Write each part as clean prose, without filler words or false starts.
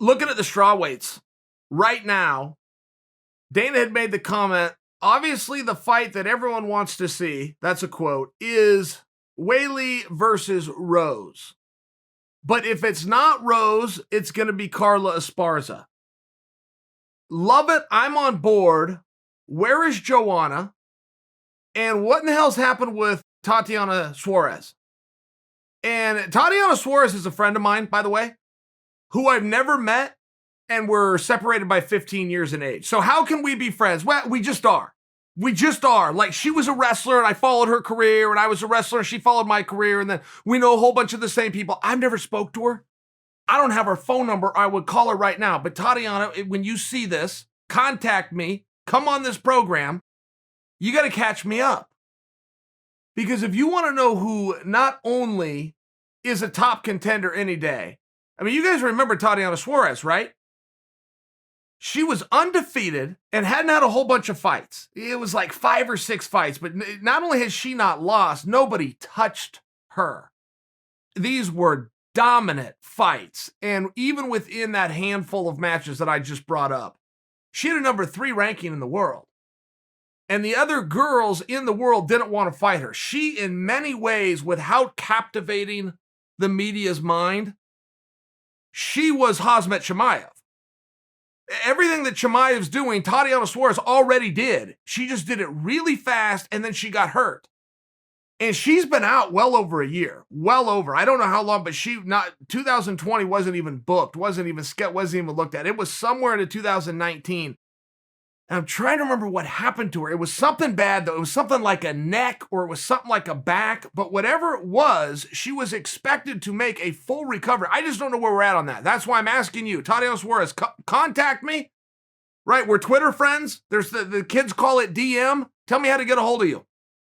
looking at the strawweights right now, Dana had made the comment, obviously the fight that everyone wants to see, that's a quote, is Weili versus Rose. But if it's not Rose, it's going to be Carla Esparza. Love it. I'm on board. Where is Joanna? And what in the hell's happened with Tatiana Suarez? And Tatiana Suarez is a friend of mine, by the way, who I've never met, and we're separated by 15 years in age. So how can we be friends? Well, we just are. We just are. Like, she was a wrestler and I followed her career, and I was a wrestler and she followed my career, and then we know a whole bunch of the same people. I've never spoke to her. I don't have her phone number. I would call her right now. But Tatiana, when you see this, contact me. Come on this program. You got to catch me up. Because if you want to know who not only is a top contender any day, I mean, you guys remember Tatiana Suarez, right? She was undefeated and hadn't had a whole bunch of fights. It was like 5 or 6 fights, but not only has she not lost, nobody touched her. These were dominant fights. And even within that handful of matches that I just brought up, she had a number 3 ranking in the world. And the other girls in the world didn't want to fight her. She, in many ways, without captivating the media's mind, she was Khamzat Chimaev. Everything that Chimaev's doing, Tatiana Suarez already did. She just did it really fast, and then she got hurt. And she's been out well over a year. Well over. I don't know how long, but 2020 wasn't even booked, wasn't even looked at. It was somewhere into 2019. And I'm trying to remember what happened to her. It was something bad, though. It was something like a neck, or it was something like a back. But whatever it was, she was expected to make a full recovery. I just don't know where we're at on that. That's why I'm asking you. Tatiana Suarez, contact me. Right, we're Twitter friends. There's the kids call it DM. Tell me how to get a hold of you.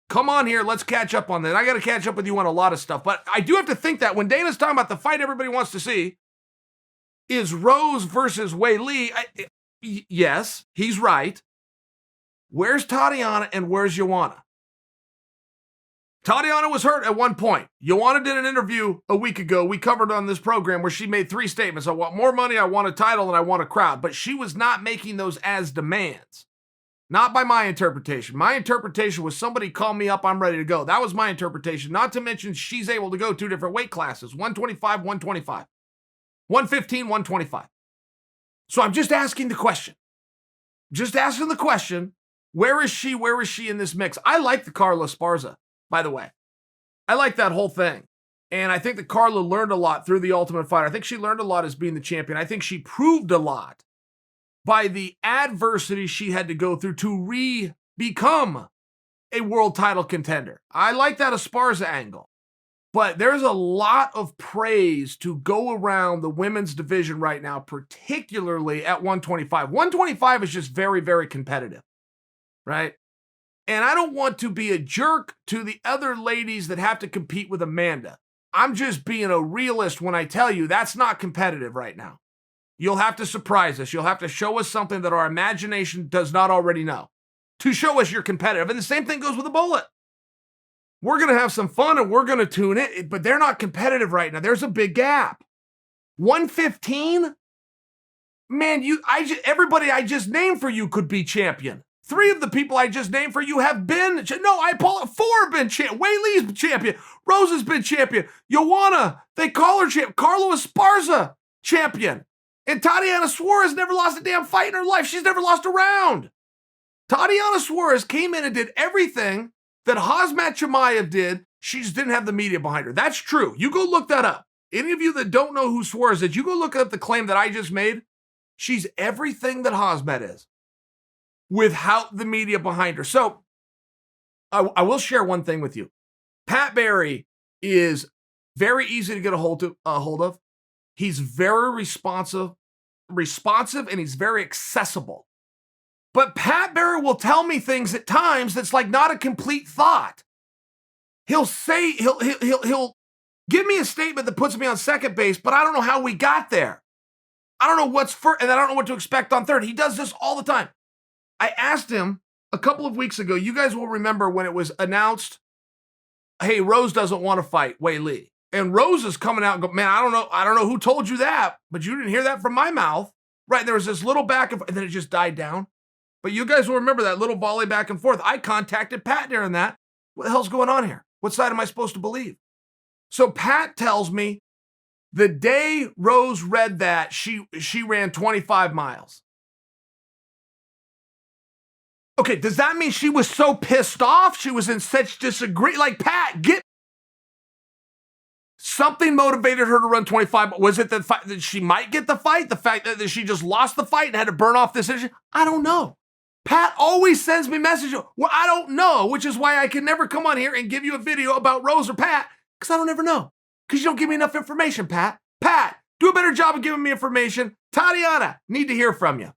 Come on here. Let's catch up on that. I got to catch up with you on a lot of stuff. But I do have to think that when Dana's talking about the fight everybody wants to see is Rose versus Weili, yes, he's right. Where's Tatiana and where's Joanna? Tatiana was hurt at one point. Joanna did an interview a week ago we covered on this program where she made 3 statements. I want more money, I want a title, and I want a crowd. But she was not making those as demands. Not by my interpretation. My interpretation was somebody call me up, I'm ready to go. That was my interpretation. Not to mention she's able to go 2 different weight classes, 125, 125. 115, 125. So I'm just asking the question. Where is she? Where is she in this mix? I like the Carla Esparza, by the way. I like that whole thing. And I think that Carla learned a lot through the Ultimate Fighter. I think she learned a lot as being the champion. I think she proved a lot by the adversity she had to go through to become a world title contender. I like that Esparza angle. But there's a lot of praise to go around the women's division right now, particularly at 125. 125 is just very, very competitive, right? And I don't want to be a jerk to the other ladies that have to compete with Amanda. I'm just being a realist when I tell you that's not competitive right now. You'll have to surprise us. You'll have to show us something that our imagination does not already know to show us you're competitive. And the same thing goes with a bullet. We're going to have some fun and we're going to tune it, but they're not competitive right now. There's a big gap. 115? Man, everybody I just named for you could be champion. 3 of the people I just named for you have been, 4 have been champion. Weili's champion. Rose has been champion. Joanna, they call her champion. Carla Esparza, champion. And Tatiana Suarez never lost a damn fight in her life. She's never lost a round. Tatiana Suarez came in and did everything that Khamzat Chimaev did. She just didn't have the media behind her. That's true. You go look that up. Any of you that don't know who Suarez is, you go look up the claim that I just made. She's everything that Khamzat is without the media behind her. So I will share one thing with you. Pat Barry is very easy to get a hold of. He's very responsive, and he's very accessible. But Pat Barry will tell me things at times that's like not a complete thought. He'll give me a statement that puts me on second base, but I don't know how we got there. I don't know what's first, and I don't know what to expect on third. He does this all the time. I asked him a couple of weeks ago, you guys will remember when it was announced, hey, Rose doesn't want to fight Weili. And Rose is coming out and go, man, I don't know who told you that, but you didn't hear that from my mouth. Right, there was this little back and then it just died down. But you guys will remember that little volley back and forth. I contacted Pat during that. What the hell's going on here? What side am I supposed to believe? So Pat tells me the day Rose read that, she ran 25 miles. Okay, does that mean she was so pissed off? She was in such disagreement? Like, Pat, something motivated her to run 25. Was it the fact that she might get the fight? The fact that she just lost the fight and had to burn off this issue? I don't know. Pat always sends me messages. Well, I don't know, which is why I can never come on here and give you a video about Rose or Pat, because I don't ever know. Because you don't give me enough information, Pat. Pat, do a better job of giving me information. Tatiana, need to hear from you.